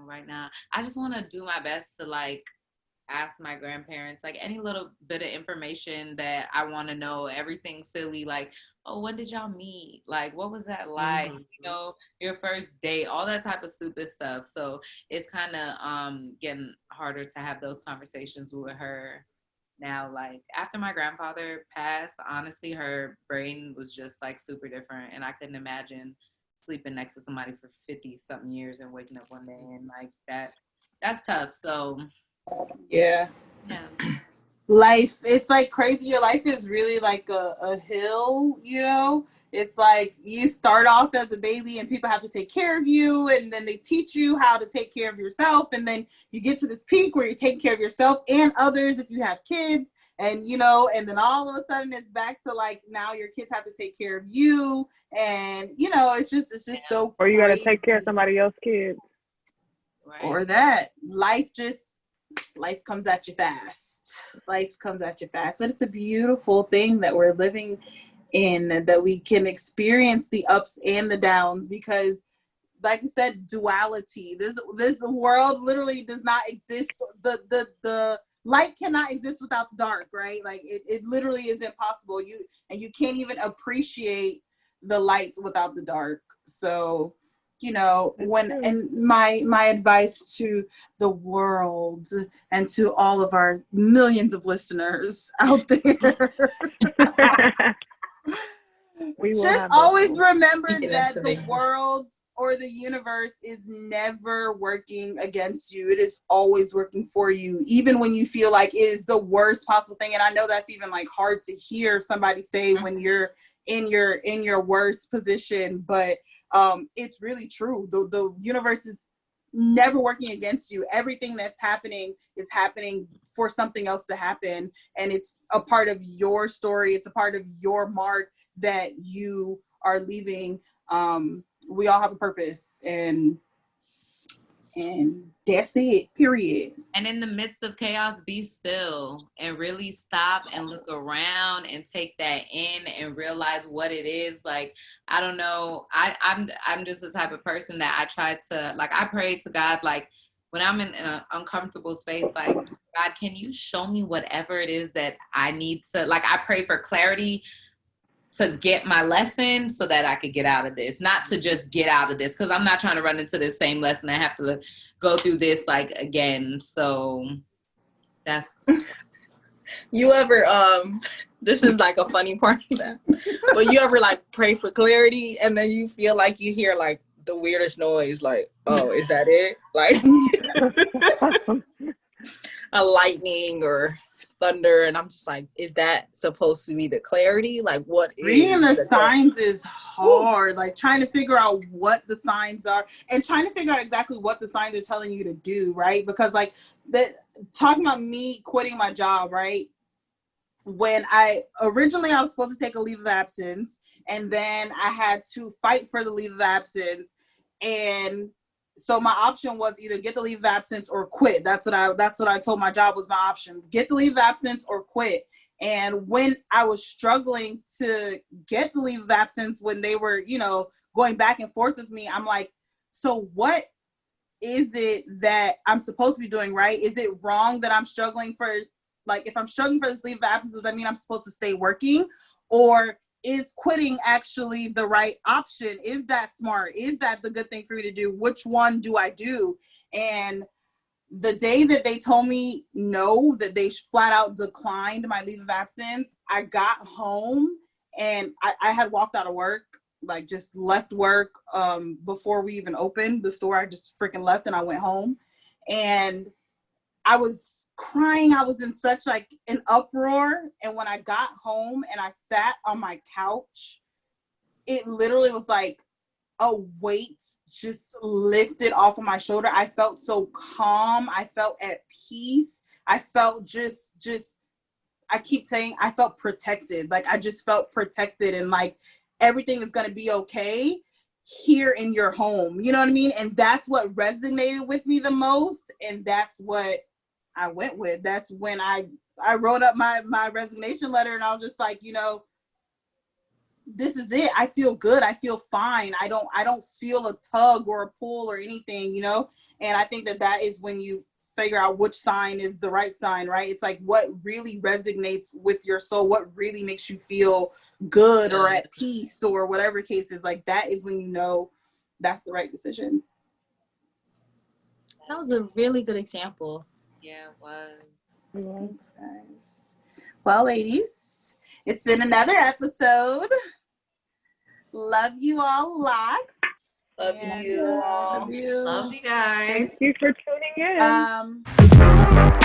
Right now, I just want to do my best to like ask my grandparents like any little bit of information that I want to know. Everything silly, like, oh, when did y'all meet, like what was that like, your first date, all that type of stupid stuff. So it's kind of getting harder to have those conversations with her now. Like after my grandfather passed, honestly, her brain was just like super different, and I couldn't imagine sleeping next to somebody for 50 something years and waking up one day and like that's tough. So yeah, life, it's like crazy. Your life is really like a hill, you know. It's like you start off as a baby and people have to take care of you, and then they teach you how to take care of yourself, and then you get to this peak where you're taking care of yourself and others if you have kids, and you know, and then all of a sudden it's back to like now your kids have to take care of you, and you know, it's just so or you got to crazy. take care of somebody else's kids, right. Or that life comes at you fast. Life comes at you fast, but it's a beautiful thing that we're living in, that we can experience the ups and the downs, because like we said, duality, this world literally does not exist. The light cannot exist without the dark, right? Like it literally is impossible. You can't even appreciate the light without the dark. So you know, and my advice to the world and to all of our millions of listeners out there, just always remember that the world or the universe is never working against you. It is always working for you, even when you feel like it is the worst possible thing. And I know that's even like hard to hear somebody say when you're in your worst position, but it's really true. The universe is never working against you. Everything that's happening is happening for something else to happen, and it's a part of your story. It's a part of your mark that you are leaving. We all have a purpose, and that's it, period. And in the midst of chaos, be still and really stop and look around and take that in and realize what it is. Like, I don't know. I'm just the type of person that I try to, like, I pray to God, like, when I'm in an uncomfortable space, like, God, can you show me whatever it is that I need to, like, I pray for clarity to get my lesson so that I could get out of this, not to just get out of this, because I'm not trying to run into the same lesson. I have to go through this like again. So that's you ever this is like a funny part of that, but you ever like pray for clarity and then you feel like you hear like the weirdest noise, like, oh, is that it? Like a lightning or thunder, and I'm just like, is that supposed to be the clarity? Like, what is reading the signs is hard. Like trying to figure out what the signs are and trying to figure out exactly what the signs are telling you to do, right? Because like talking about me quitting my job, right? When I was supposed to take a leave of absence, and then I had to fight for the leave of absence, and so my option was either get the leave of absence or quit. That's what I told my job was my option. Get the leave of absence or quit. And when I was struggling to get the leave of absence, when they were, you know, going back and forth with me, I'm like, so what is it that I'm supposed to be doing, right? Is it wrong that I'm struggling for, like, if I'm struggling for this leave of absence, does that mean I'm supposed to stay working? Or is quitting actually the right option? Is that smart? Is that the good thing for me to do? Which one do I do? And the day that they told me no, that they flat out declined my leave of absence, I got home and I had walked out of work, like just left work before we even opened the store. I just freaking left and I went home, and I was crying. I was in such like an uproar. And when I got home and I sat on my couch, it literally was like a weight just lifted off of my shoulder. I felt so calm. I felt at peace. I felt just I keep saying I felt protected. Like I just felt protected, and like everything is going to be okay here in your home. You know what I mean? And that's what resonated with me the most. And that's what I went with. That's when I I wrote up my resignation letter, and I was just like, you know, this is it. I feel good. I feel fine. I don't feel a tug or a pull or anything, you know? And I think that is when you figure out which sign is the right sign, right? It's like what really resonates with your soul, what really makes you feel good or at peace or whatever case is. Like that is when you know that's the right decision. That was a really good example. Yeah, it was. Thanks, guys. Well, ladies, it's been another episode. Love you all lots. Love you all. Love you guys. Thank you for tuning in.